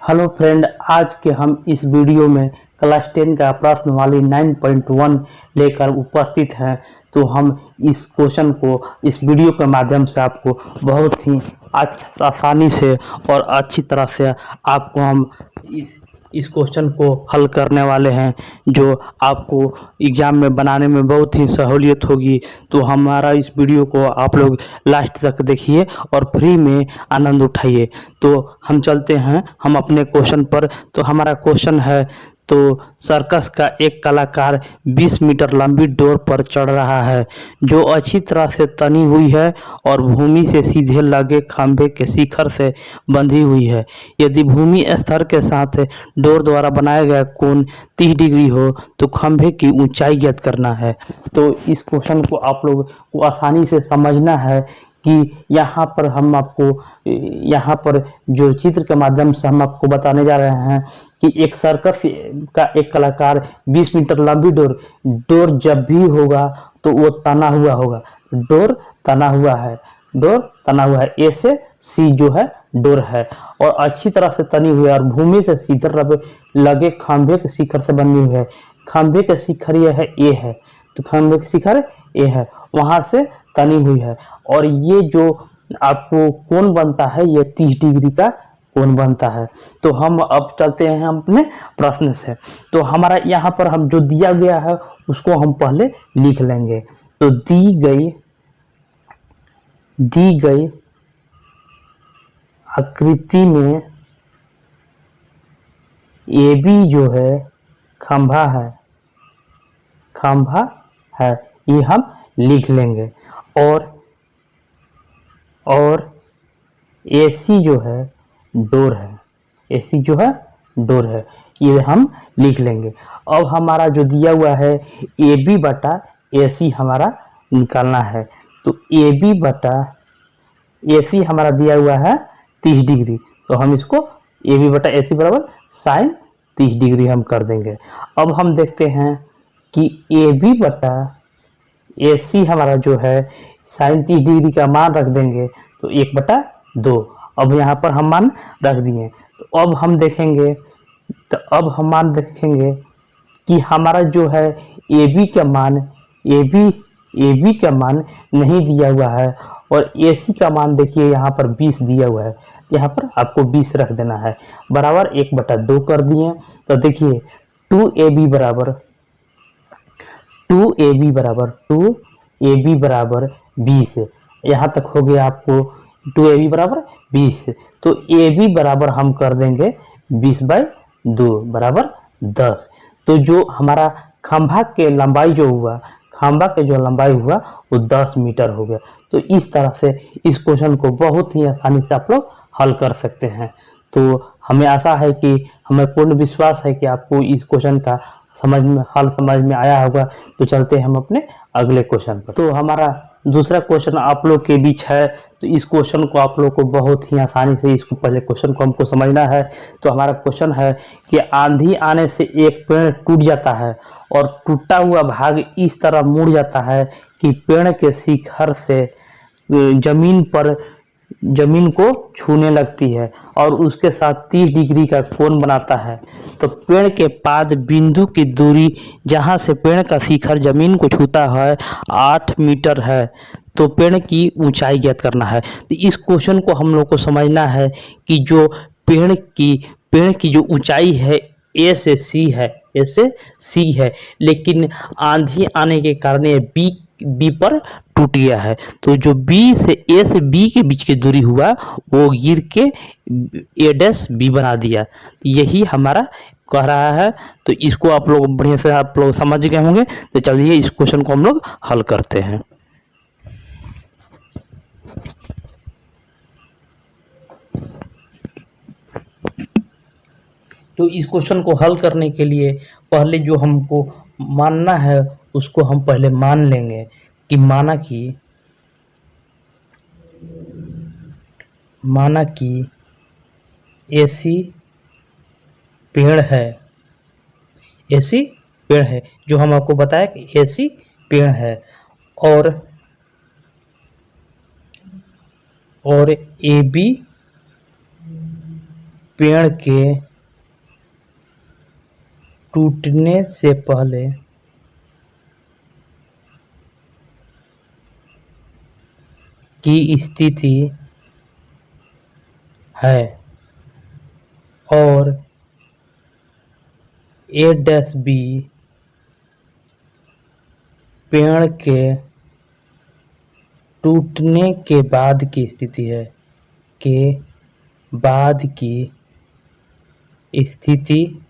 Hello friend, आज के हम इस वीडियो में क्लास 10 का प्रश्नवाली 9.1 लेकर उपस्थित हैं। तो हम इस क्वेश्चन को इस वीडियो के माध्यम से आपको बहुत ही आसानी से और अच्छी तरह से आपको हम इस क्वेश्चन को हल करने वाले हैं, जो आपको एग्ज़ाम में बनाने में बहुत ही सहूलियत होगी। तो हमारा इस वीडियो को आप लोग लास्ट तक देखिए और फ्री में आनंद उठाइए। तो हम चलते हैं हम अपने क्वेश्चन पर। तो हमारा क्वेश्चन है, तो सर्कस का एक कलाकार 20 मीटर लंबी डोर पर चढ़ रहा है, जो अच्छी तरह से तनी हुई है और भूमि से सीधे लगे खंभे के शिखर से बंधी हुई है। यदि भूमि स्तर के साथ डोर द्वारा बनाया गया कोण 30 डिग्री हो तो खंभे की ऊंचाई ज्ञात करना है। तो इस क्वेश्चन को आप लोग को आसानी से समझना है कि यहाँ पर हम आपको यहाँ पर जो चित्र के माध्यम से हम आपको बताने जा रहे हैं कि एक सर्कस का एक कलाकार 20 मीटर लंबी डोर जब भी होगा तो वो तना हुआ होगा। डोर तना हुआ है, डोर तना हुआ है, ए से सी जो है डोर है और अच्छी तरह से तनी हुई है और भूमि से सीधे लगे खंभे के शिखर से बनी हुई है। खंभे के शिखर ये है ए है, तो खंभे के शिखर ए है, वहां से तनी हुई है और ये जो आपको कोण बनता है ये 30 डिग्री का कोण बनता है। तो हम अब चलते हैं हम अपने प्रश्न से। तो हमारा यहाँ पर हम जो दिया गया है उसको हम पहले लिख लेंगे। तो दी गई आकृति में ए बी जो है खंभा है, ये हम लिख लेंगे। और AC जो है डोर है, AC जो है डोर है, ये हम लिख लेंगे। अब हमारा जो दिया हुआ है AB बटा AC हमारा निकालना है। तो AB बटा AC हमारा दिया हुआ है 30 डिग्री, तो हम इसको AB बटा AC बराबर साइन 30 डिग्री हम कर देंगे। अब हम देखते हैं कि AB बटा AC हमारा जो है साइन 30 डिग्री का मान रख देंगे, तो 1/2। अब यहाँ पर हम मान रख दिए। तो अब हम देखेंगे कि हमारा जो है AB का मान नहीं दिया हुआ है और AC का मान देखिए यहाँ पर 20 दिया हुआ है, यहाँ पर आपको 20 रख देना है, बराबर 1/2 कर दिए। तो देखिए 2AB बराबर 20, यहाँ तक हो गया आपको 2AB बराबर 20। तो AB बराबर हम कर देंगे 20/2 बराबर 10। तो जो हमारा खंभा के लंबाई जो लंबाई हुआ वो 10 मीटर हो गया। तो इस तरह से इस क्वेश्चन को बहुत ही आसानी से आप लोग हल कर सकते हैं। तो हमें आशा है कि हमें पूर्ण विश्वास है कि आपको इस क्वेश्चन का हल समझ में आया होगा। तो चलते हैं हम अपने अगले क्वेश्चन पर। तो हमारा दूसरा क्वेश्चन आप लोग के बीच है। तो इस क्वेश्चन को आप लोग को बहुत ही आसानी से इसको पहले क्वेश्चन को हमको समझना है। तो हमारा क्वेश्चन है कि आंधी आने से एक पेड़ टूट जाता है और टूटा हुआ भाग इस तरह मुड़ जाता है कि पेड़ के शिखर से जमीन को छूने लगती है और उसके साथ 30 डिग्री का कोण बनाता है। तो पेड़ के पाद बिंदु की दूरी जहां से पेड़ का शिखर जमीन को छूता है 8 मीटर है। तो पेड़ की ऊंचाई ज्ञात करना है। तो इस क्वेश्चन को हम लोग को समझना है कि जो पेड़ की जो ऊंचाई है ए से सी है, लेकिन आंधी आने के कारण ये बी पर टूट गया है। तो जो ए से बी के बीच की दूरी हुआ वो गिर के A' बना दिया। यही हमारा कह रहा है। तो इसको आप लोग बढ़िया से आप लोग समझ गए होंगे। तो चलिए इस क्वेश्चन को हम लोग हल करते हैं। तो इस क्वेश्चन को हल करने के लिए पहले जो हमको मानना है उसको हम पहले मान लेंगे कि माना कि AC पेड़ है, जो हम आपको बताया कि AC पेड़ है और AB पेड़ के टूटने से पहले की स्थिति है और ए डैश बी पेड़ के टूटने के बाद की स्थिति है, के बाद की स्थिति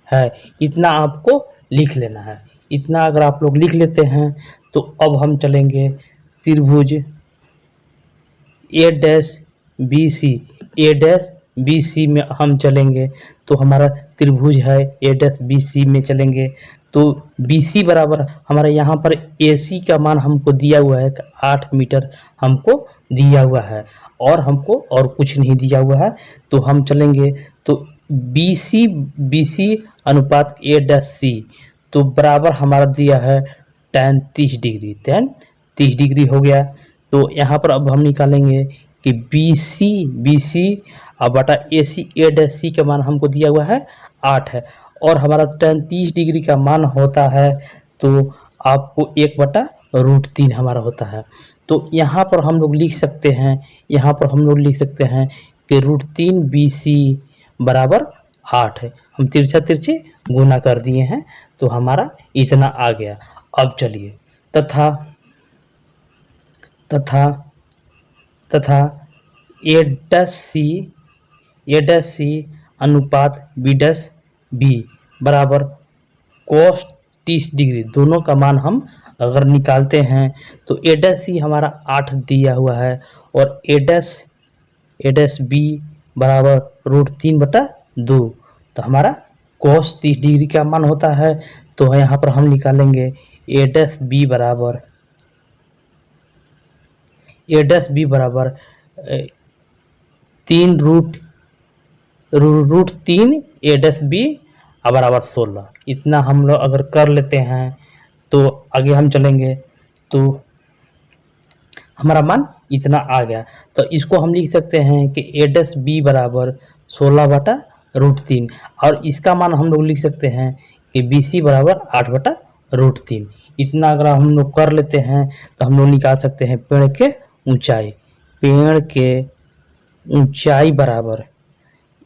है। इतना आपको लिख लेना है। इतना अगर आप लोग लिख लेते हैं तो अब हम चलेंगे त्रिभुज ए डैश बी सी। ए डैश बी सी में हम चलेंगे तो हमारा त्रिभुज है ए डैश बी सी में चलेंगे तो बी सी बराबर हमारा यहाँ पर ए सी का मान हमको दिया हुआ है 8 मीटर हमको दिया हुआ है और हमको और कुछ नहीं दिया हुआ है। तो हम चलेंगे तो बी सी अनुपात ए डैश सी तो बराबर हमारा दिया है tan 30 डिग्री। tan 30 डिग्री हो गया। तो यहाँ पर अब हम निकालेंगे कि बी सी अब बटा ए डैश सी का मान हमको दिया हुआ है 8 है और हमारा tan 30 डिग्री का मान होता है तो आपको 1/√3 हमारा होता है। तो यहाँ पर हम लोग लिख सकते हैं कि √3 बी सी बराबर 8 है। हम तिरछा तिरछे गुना कर दिए हैं तो हमारा इतना आ गया। अब चलिए तथा ए डैश सी अनुपात बी डैश बी बराबर cos 30 डिग्री। दोनों का मान हम अगर निकालते हैं तो ए डैश सी हमारा 8 दिया हुआ है और ए डैश बी बराबर √3/2 तो हमारा cos 30 डिग्री का मान होता है। तो यहाँ पर हम निकालेंगे ए डैश बी बराबर 3√3 ए डैश बी बराबर 16। इतना हम लोग अगर कर लेते हैं तो आगे हम चलेंगे तो हमारा मान इतना आ गया। तो इसको हम लिख सकते हैं कि ए डैश बी बराबर 16/√3 और इसका मान हम लोग लिख सकते हैं कि बी सी बराबर 8/√3। इतना अगर हम लोग कर लेते हैं तो हम लोग निकाल सकते हैं पेड़ के ऊंचाई बराबर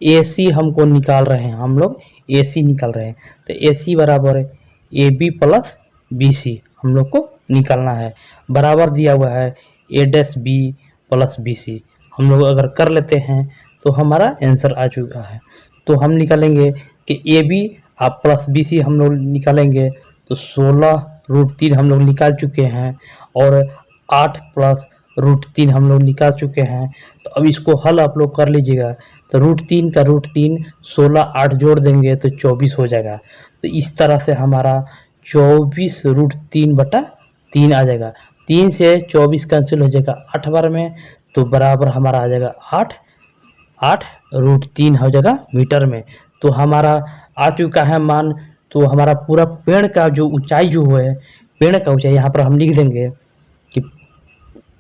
ए सी हमको निकाल रहे हैं, हम लोग ए सी निकाल रहे हैं तो ए सी बराबर A B plus B C हम लोग को निकालना है। बराबर दिया हुआ है A dash B plus B C. हम लोग अगर कर लेते हैं तो हमारा आंसर आ चुका है। तो हम निकालेंगे कि ए बी आप प्लस बी सी हम लोग निकालेंगे तो 16√3 हम लोग निकाल चुके हैं और 8 + √3 हम लोग निकाल चुके हैं। तो अब इसको हल आप लोग कर लीजिएगा तो √3 का √3 16 8 जोड़ देंगे तो 24 हो जाएगा। तो इस तरह से हमारा 24 √3/3 आ जाएगा। 3 से 24 कैंसिल हो जाएगा 8 बार में तो बराबर हमारा आ जाएगा 8 √3 हो जाएगा मीटर में। तो हमारा आ चुका है मान। तो हमारा पूरा पेड़ का जो ऊंचाई जो है, पेड़ का ऊंचाई यहाँ पर हम लिख देंगे कि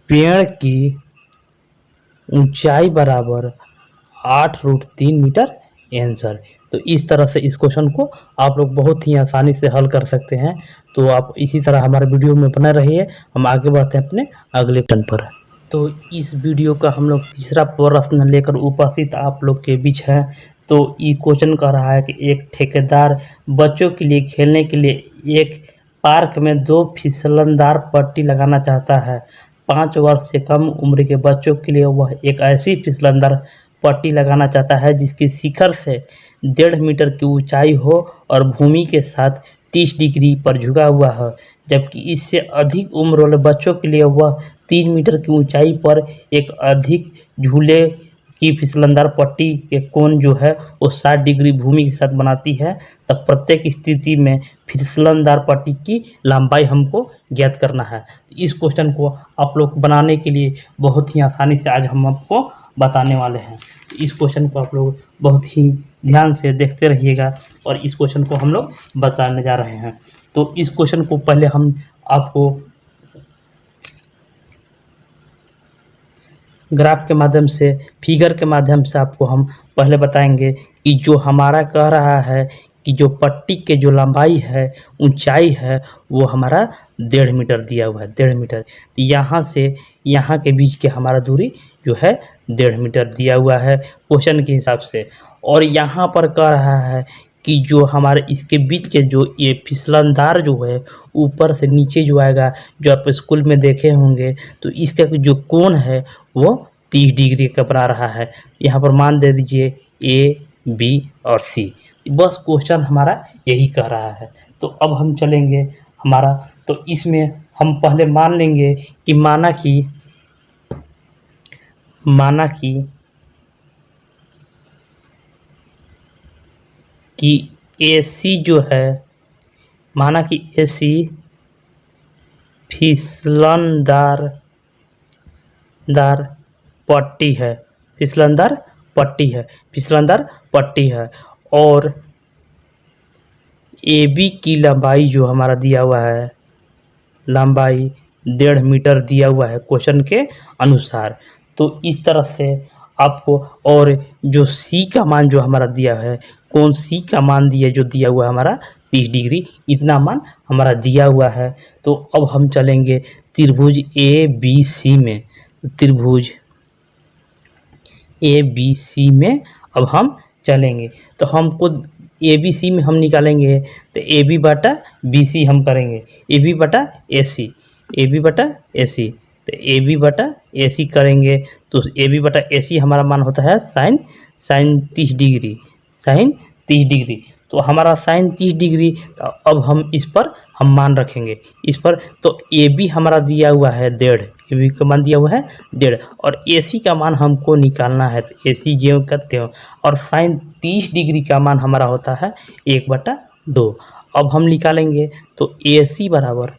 पेड़ की ऊंचाई बराबर 8√3 मीटर आंसर। तो इस तरह से इस क्वेश्चन को आप लोग बहुत ही आसानी से हल कर सकते हैं। तो आप इसी तरह हमारे वीडियो में बने रहिए। हम आगे बढ़ते हैं अपने अगले क्वेश्चन पर। तो इस वीडियो का हम लोग तीसरा प्रश्न लेकर उपस्थित आप लोग के बीच है। तो ये क्वेश्चन कह रहा है कि एक ठेकेदार बच्चों के लिए खेलने के लिए एक पार्क में 2 फिसलनदार पट्टी लगाना चाहता है। 5 वर्ष से कम उम्र के बच्चों के लिए वह एक ऐसी फिसलनदार पट्टी लगाना चाहता है जिसकी शिखर से 1.5 मीटर की ऊंचाई हो और भूमि के साथ 30 डिग्री पर झुका हुआ है, जबकि इससे अधिक उम्र वाले बच्चों के लिए वह 3 मीटर की ऊंचाई पर एक अधिक झूले की फिसलनदार पट्टी के कोण जो है वो 60 डिग्री भूमि के साथ बनाती है। तब प्रत्येक स्थिति में फिसलनदार पट्टी की लंबाई हमको ज्ञात करना है। इस क्वेश्चन को आप लोग बनाने के लिए बहुत ही आसानी से आज हम आपको बताने वाले हैं। इस क्वेश्चन को आप लोग बहुत ही ध्यान से देखते रहिएगा और इस क्वेश्चन को हम लोग बताने जा रहे हैं। तो इस क्वेश्चन को पहले हम आपको ग्राफ के माध्यम से, फिगर के माध्यम से आपको हम पहले बताएंगे कि जो हमारा कह रहा है कि जो पट्टी के जो लंबाई है, ऊंचाई है, वो हमारा 1.5 मीटर दिया हुआ है, 1.5 मीटर। तो यहाँ से यहाँ के बीच के हमारा दूरी जो है 1.5 मीटर दिया हुआ है क्वेश्चन के हिसाब से। और यहाँ पर कह रहा है कि जो हमारे इसके बीच के जो ये फिसलनदार जो है ऊपर से नीचे जो आएगा, जो आप स्कूल में देखे होंगे, तो इसका जो कोण है वो 30 डिग्री का बना रहा है। यहाँ पर मान दे दीजिए ए, बी और सी। बस क्वेश्चन हमारा यही कह रहा है। तो अब हम चलेंगे हमारा, तो इसमें हम पहले मान लेंगे कि माना कि AC जो है, माना कि AC फिसलनदार पट्टी है, फिसलनदार पट्टी है और AB की लंबाई जो हमारा दिया हुआ है, लंबाई 1.5 मीटर दिया हुआ है क्वेश्चन के अनुसार। तो इस तरह से आपको, और जो C का मान जो हमारा दिया है, कौन C का मान दिया हुआ है हमारा 30 डिग्री, इतना मान हमारा दिया हुआ है। तो अब हम चलेंगे त्रिभुज ABC में। त्रिभुज ABC में अब हम चलेंगे, तो हमको ABC में हम निकालेंगे तो AB बटा BC हम करेंगे, AB बटा AC, तो AB बटा AC करेंगे तो AB बटा AC हमारा मान होता है साइन 30 डिग्री, तो हमारा साइन 30 डिग्री। तो अब हम इस पर हम मान रखेंगे इस पर, तो AB हमारा दिया हुआ है 1.5, AB का मान दिया हुआ है 1.5 और AC का मान हमको निकालना है, तो AC जो करते हो, और साइन 30 डिग्री का मान हमारा होता है 1/2। अब हम निकालेंगे तो AC बराबर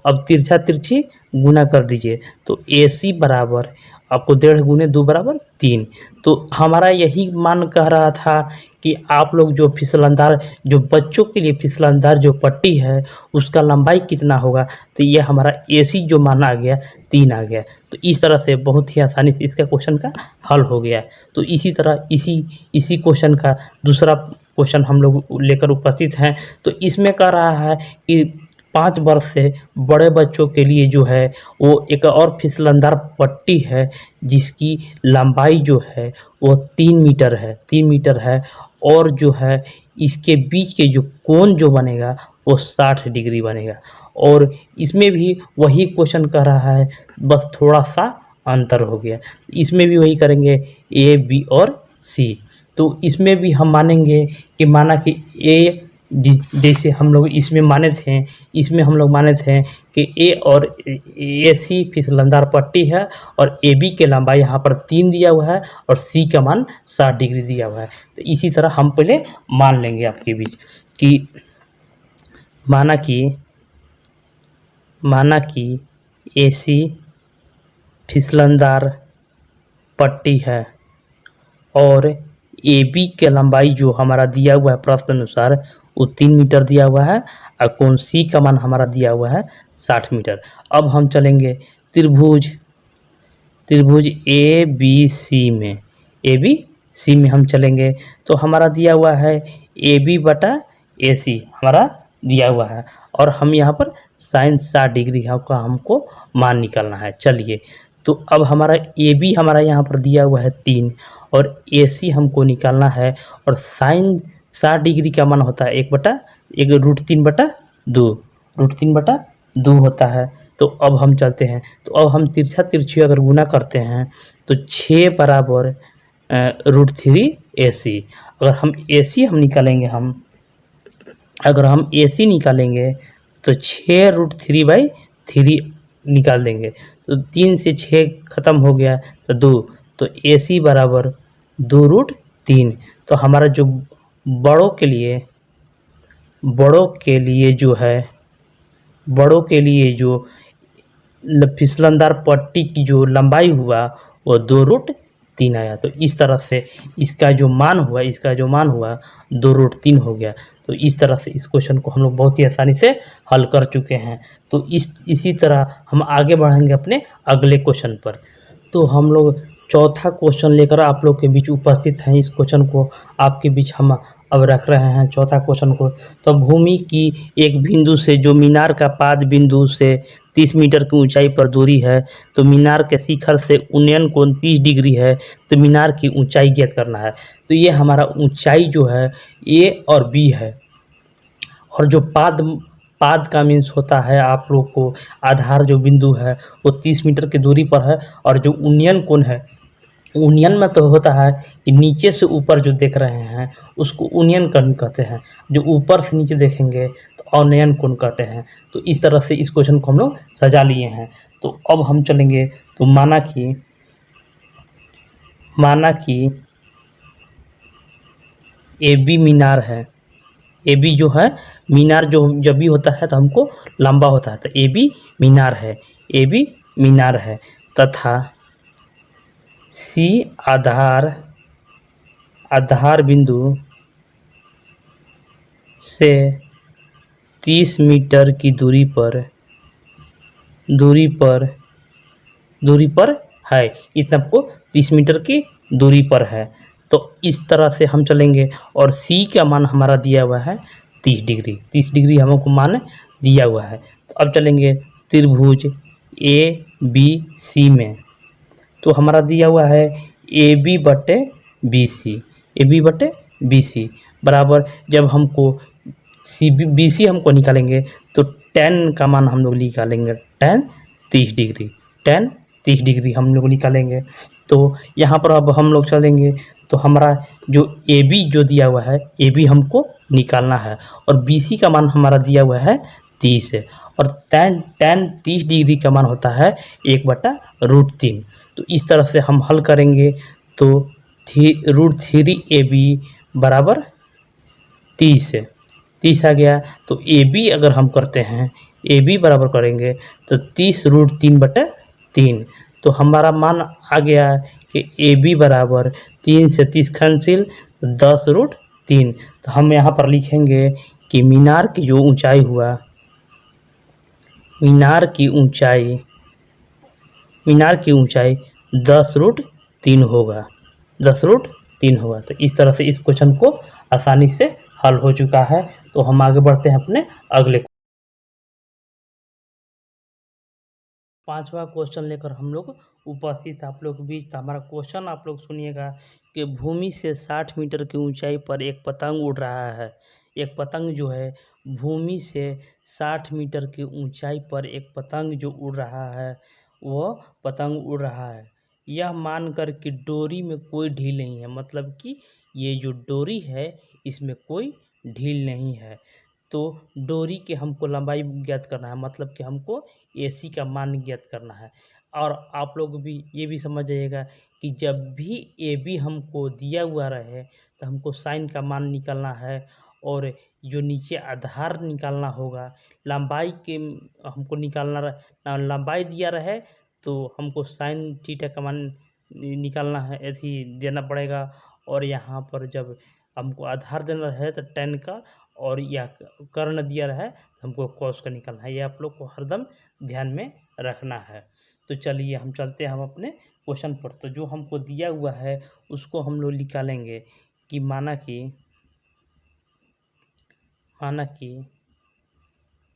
अब तिरछा तिरछी गुना कर दीजिए, तो AC बराबर आपको 1.5 गुने 2 बराबर 3। तो हमारा यही मान कह रहा था कि आप लोग जो फिसलनदार, जो बच्चों के लिए फिसलनदार जो पट्टी है उसका लंबाई कितना होगा, तो ये हमारा AC जो मान आ गया 3 आ गया। तो इस तरह से बहुत ही आसानी से इसका क्वेश्चन का हल हो गया। तो इसी तरह इसी क्वेश्चन का दूसरा क्वेश्चन हम लोग लेकर उपस्थित हैं। तो इसमें कह रहा है कि 5 वर्ष से बड़े बच्चों के लिए जो है वो एक और फिसलनदार पट्टी है जिसकी लंबाई जो है वो 3 मीटर है और जो है इसके बीच के जो कोण जो बनेगा वो 60 डिग्री बनेगा। और इसमें भी वही क्वेश्चन कर रहा है, बस थोड़ा सा अंतर हो गया। इसमें भी वही करेंगे A, B और C। तो इसमें भी हम मानेंगे कि माना कि A, जैसे हम लोग इसमें हम लोग माने थे कि A और AC फिसलनदार पट्टी है और AB के लंबाई यहाँ पर 3 दिया हुआ है और C का मान 60 डिग्री दिया हुआ है। तो इसी तरह हम पहले मान लेंगे आपके बीच कि माना कि AC फिसलनदार पट्टी है और AB के लंबाई जो हमारा दिया हुआ है प्रश्न अनुसार वो 3 मीटर दिया हुआ है और कोण C का मान हमारा दिया हुआ है 60 मीटर। अब हम चलेंगे त्रिभुज ABC में हम चलेंगे, तो हमारा दिया हुआ है AB बटा AC हमारा दिया हुआ है और हम यहाँ पर साइन 60 डिग्री का हमको मान निकालना है। चलिए, तो अब हमारा AB हमारा यहाँ पर दिया हुआ है 3 और AC हमको निकालना है और साइन 60 डिग्री का मान होता है 1/√3/2 होता है। तो अब हम चलते हैं, तो अब हम तिरछा तिरछी अगर गुना करते हैं तो 6 बराबर √3 AC। अगर हम AC निकालेंगे तो 6√3/3 निकाल देंगे, तो 3 से 6 खत्म हो गया तो 2, तो AC बराबर 2√3। तो हमारा जो बड़ों के लिए जो फिसलनदार पट्टी की जो लंबाई हुआ वो 2√3 आया। तो इस तरह से इसका जो मान हुआ 2√3 हो गया। तो इस तरह से इस क्वेश्चन को हम लोग बहुत ही आसानी से हल कर चुके हैं। तो इसी तरह हम आगे बढ़ेंगे अपने अगले क्वेश्चन पर। तो हम लोग चौथा क्वेश्चन लेकर आप लोग के बीच उपस्थित हैं। इस क्वेश्चन को आपके बीच हम अब रख रहे हैं, चौथा क्वेश्चन को। तो भूमि की एक बिंदु से जो मीनार का पाद बिंदु से 30 मीटर की ऊंचाई पर दूरी है, तो मीनार के शिखर से उन्नयन कोण 30 डिग्री है, तो मीनार की ऊंचाई ज्ञात करना है। तो ये हमारा ऊंचाई जो है ए और बी है, और जो पाद पाद का मीन्स होता है आप लोग को आधार जो बिंदु है वो 30 मीटर की दूरी पर है, और जो उन्नयन कोण है, उन्नयन में तो होता है कि नीचे से ऊपर जो देख रहे हैं उसको उन्नयन कोण कहते हैं, जो ऊपर से नीचे देखेंगे तो अवनयन कोण कहते हैं। तो इस तरह से इस क्वेश्चन को हम लोग सजा लिए हैं। तो अब हम चलेंगे, तो माना कि ए बी मीनार है। ए बी जो है मीनार, जो जब भी होता है तो हमको लंबा होता है, तो ए बी मीनार है, ए बी मीनार है, तथा सी आधार बिंदु से 30 मीटर की दूरी पर है। इतना आपको 30 मीटर की दूरी पर है। तो इस तरह से हम चलेंगे, और सी का मान हमारा दिया हुआ है 30 डिग्री, 30 डिग्री हमको मान दिया हुआ है। तो अब चलेंगे त्रिभुज ए बी सी में। तो हमारा दिया हुआ है ए बी बटे बी सी बराबर, जब हमको बी सी हमको निकालेंगे तो tan का मान हम लोग निकालेंगे, tan 30 डिग्री हम लोग निकालेंगे। तो यहाँ पर अब हम लोग चलेंगे, तो हमारा जो ए बी जो दिया हुआ है, ए बी हमको निकालना है, और बी सी का मान हमारा दिया हुआ है 30 है, और tan 30 डिग्री का मान होता है 1/√3। तो इस तरह से हम हल करेंगे, तो √3 AB बराबर 30 आ गया। तो ए बी अगर हम करते हैं, ए बी बराबर करेंगे तो 30√3/3। तो हमारा मान आ गया कि ए बी बराबर 3 से 30 कैंसिल, 10√3। तो हम यहाँ पर लिखेंगे कि मीनार की जो ऊंचाई हुआ, मीनार की ऊंचाई 10√3 होगा, 10√3 होगा। तो इस तरह से इस क्वेश्चन को आसानी से हल हो चुका है। तो हम आगे बढ़ते हैं अपने अगले पांचवा क्वेश्चन लेकर हम लोग उपस्थित आप लोग के बीच। तो हमारा क्वेश्चन आप लोग सुनिएगा कि भूमि से 60 मीटर की ऊंचाई पर एक पतंग उड़ रहा है। एक पतंग जो है भूमि से 60 मीटर की ऊंचाई पर एक पतंग जो उड़ रहा है, वह पतंग उड़ रहा है, यह मानकर कि डोरी में कोई ढील नहीं है। मतलब कि ये जो डोरी है इसमें कोई ढील नहीं है। तो डोरी के हमको लंबाई ज्ञात करना है, मतलब कि हमको एसी का मान ज्ञात करना है। और आप लोग भी ये भी समझ जाइएगा कि जब भी ए बी हमको दिया हुआ रहे तो हमको साइन का मान निकालना है, और जो नीचे आधार निकालना होगा, लंबाई के हमको निकालना लंबाई दिया रहे तो हमको साइन थीटा का मान निकालना है, ऐसे देना पड़ेगा। और यहाँ पर जब हमको आधार देना रहे तो tan का, और या कर्ण दिया रहा है तो हमको कॉस का निकालना है। ये आप लोग को हरदम ध्यान में रखना है। तो चलिए हम चलते हैं हम अपने क्वेश्चन पर। तो जो हमको दिया हुआ है उसको हम लोग निकालेंगे कि माना कि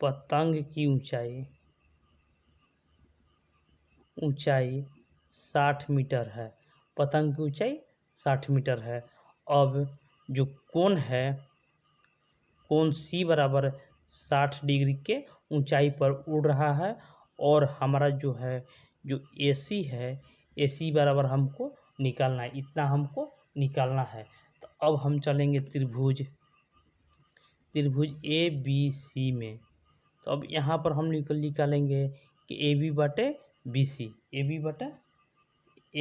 पतंग की ऊंचाई 60 मीटर है। पतंग की ऊंचाई 60 मीटर है। अब जो कोण है, कोण सी बराबर 60 डिग्री के ऊंचाई पर उड़ रहा है, और हमारा जो है जो एसी है, एसी बराबर हमको निकालना है, इतना हमको निकालना है। तो अब हम चलेंगे त्रिभुज ए बी सी में। तो अब यहाँ पर हम निकालेंगे कि ए बी बटे बी सी, ए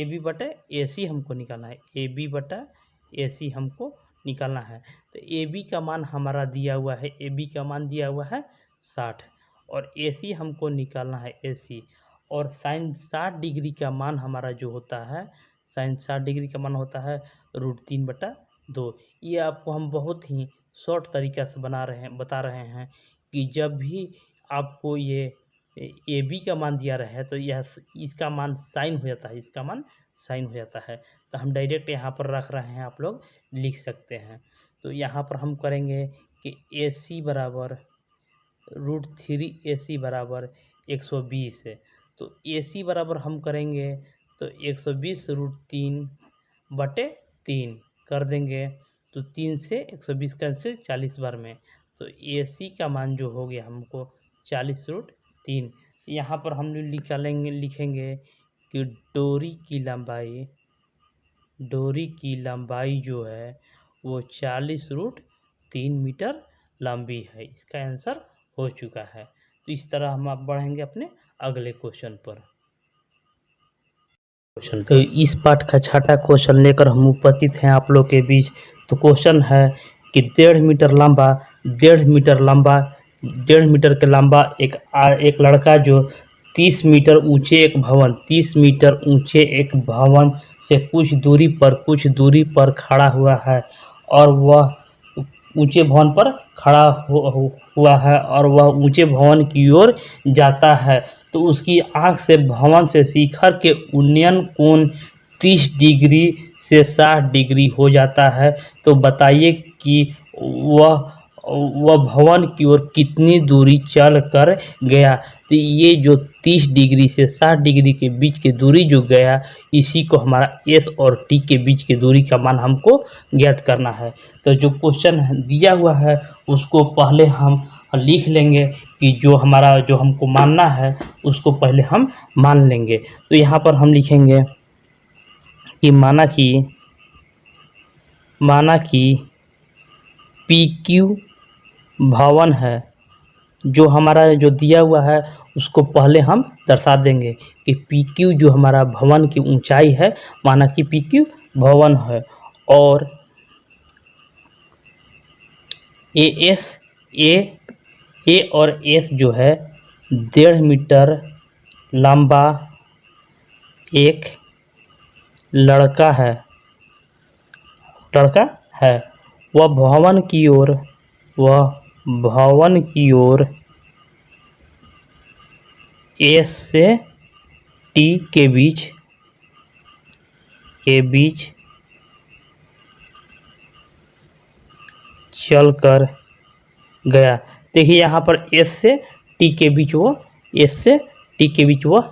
बी बटे ए सी हमको निकालना है, ए बी बटा ए सी हमको निकालना है। तो ए बी का मान हमारा दिया हुआ है, ए बी का मान दिया हुआ है 60, और ए सी हमको निकालना है ए सी। और साइन 60 डिग्री का मान हमारा जो होता है, साइन 60 डिग्री का मान होता है √3/2। ये आपको हम बहुत ही शॉर्ट तरीक़ा से बता रहे हैं कि जब भी आपको ये ए बी का मान दिया रहे तो यह इसका मान साइन हो जाता है, इसका मान साइन हो जाता है। तो हम डायरेक्ट यहाँ पर रख रहे हैं, आप लोग लिख सकते हैं। तो यहाँ पर हम करेंगे कि AC बराबर √3 AC बराबर 120 है। तो AC बराबर हम करेंगे तो 120√3/3 कर देंगे। तो 3 से 120 कैंसिल 40 बार में, तो AC का मान जो हो गया हमको 40√3। यहाँ पर हम लिखेंगे कि डोरी की लंबाई जो है वो 40√3 मीटर लंबी है। इसका आंसर हो चुका है। तो इस तरह हम अब बढ़ेंगे अपने अगले क्वेश्चन पर। तो इस पाठ का छठा क्वेश्चन लेकर हम उपस्थित हैं आप लोग के बीच। तो क्वेश्चन है कि 1.5 मीटर के लंबा एक लड़का जो 30 मीटर ऊंचे एक भवन से कुछ दूरी पर खड़ा हुआ है और वह ऊंचे भवन पर खड़ा हुआ है और वह ऊंचे भवन की ओर जाता है। तो उसकी आंख से भवन से शिखर के उन्नयन कोण 30 डिग्री से 60 डिग्री हो जाता है। तो बताइए कि वह भवन की ओर कितनी दूरी चल कर गया। तो ये जो 30 डिग्री से 60 डिग्री के बीच की दूरी जो गया, इसी को हमारा S और T के बीच की दूरी का मान हमको ज्ञात करना है। तो जो क्वेश्चन दिया हुआ है उसको पहले हम लिख लेंगे कि जो हमको मानना है उसको पहले हम मान लेंगे। तो यहाँ पर हम लिखेंगे कि माना कि PQ भवन है, जो हमारा जो दिया हुआ है उसको पहले हम दर्शा देंगे कि PQ जो हमारा भवन की ऊंचाई है, माना कि PQ भवन है और A और S जो है 1.5 मीटर लंबा एक लड़का है वह भवन की ओर S से T के बीच चल कर गया। देखिए यहाँ पर S से T के बीच वो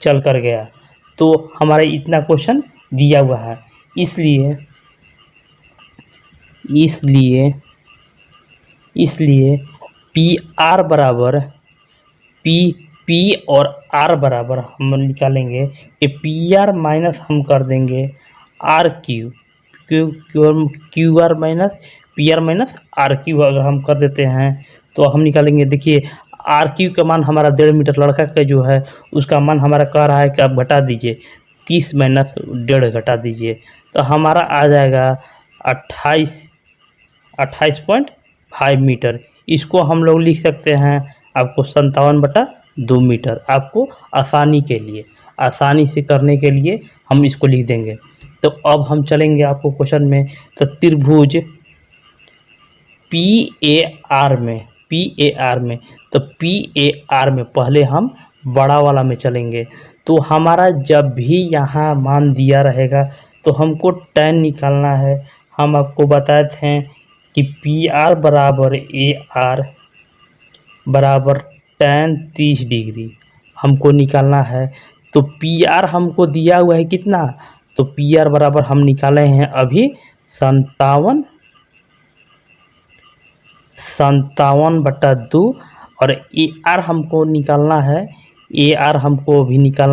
चल कर गया। तो हमारा इतना क्वेश्चन दिया हुआ है, इसलिए PR बराबर P और R बराबर हम निकालेंगे कि PR माइनस हम कर देंगे QR minus PR minus RQ अगर हम कर देते हैं तो हम निकालेंगे। देखिए RQ का मान हमारा 1.5 मीटर लड़का का जो है उसका मान हमारा कह रहा है कि आप घटा दीजिए, 30 माइनस 1.5 घटा दीजिए, तो हमारा आ जाएगा 28.5 मीटर। इसको हम लोग लिख सकते हैं आपको 57/2 मीटर। आपको आसानी से करने के लिए हम इसको लिख देंगे। तो अब हम चलेंगे आपको क्वेश्चन में। तो त्रिभुज PAR में पहले हम बड़ा वाला में चलेंगे। तो हमारा जब भी यहाँ मान दिया रहेगा तो हमको tan निकालना है। हम आपको बताए थे कि PR बराबर AR बराबर tan 30 डिग्री हमको निकालना है। तो PR हमको दिया हुआ है कितना, तो PR बराबर हम निकाले हैं अभी 57/2 और AR हमको निकालना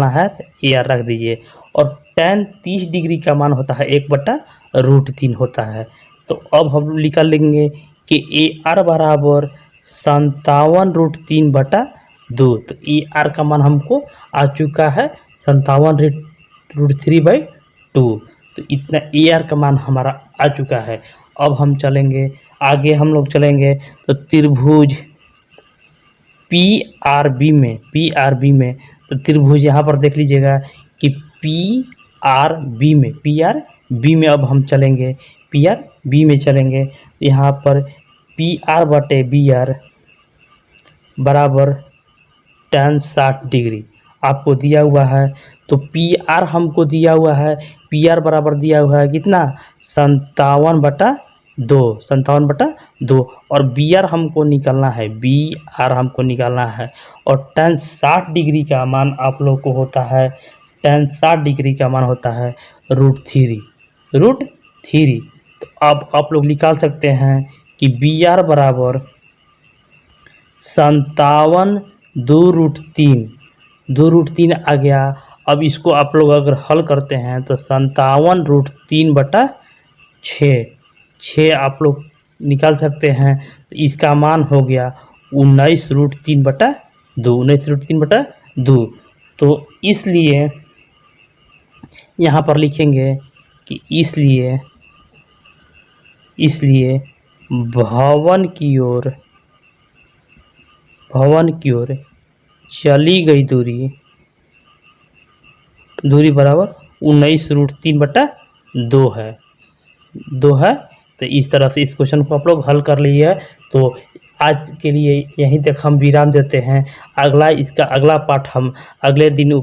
है, तो AR रख दीजिए। और tan 30 डिग्री का मान होता है 1/√3 होता है। तो अब हम निकाल लेंगे कि AR बराबर 57√3/2। तो AR का मान हमको आ चुका है 57√3/2। तो इतना AR का मान हमारा आ चुका है। अब हम चलेंगे आगे, हम लोग चलेंगे तो त्रिभुज PRB में तो त्रिभुज यहाँ पर देख लीजिएगा कि PRB में अब हम चलेंगे, PRB में चलेंगे। यहाँ पर PR/BR बराबर tan 60 डिग्री। आपको दिया हुआ है। तो पी आर हमको दिया हुआ है, पी आर बराबर दिया हुआ है कितना 57/2, 57/2। और बी आर हमको निकालना है, बी आर हमको निकालना है। और tan 60 डिग्री का मान आप लोग को होता है, tan 60 डिग्री का मान होता है √3। तो अब आप लोग निकाल सकते हैं कि बी आर बराबर 57 2√3 आ गया। अब इसको आप लोग अगर हल करते हैं तो 57√3/6 आप लोग निकाल सकते हैं। तो इसका मान हो गया 19√3/2। तो इसलिए यहाँ पर लिखेंगे कि इसलिए भवन की ओर चली गई दूरी बराबर 19√3/2 है। तो इस तरह से इस क्वेश्चन को आप लोग हल कर लिए है। तो आज के लिए यहीं तक हम विराम देते हैं। इसका अगला पार्ट हम अगले दिन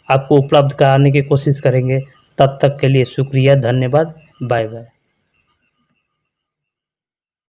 आपको उपलब्ध कराने की कोशिश करेंगे। तब तक के लिए शुक्रिया, धन्यवाद, बाय बाय।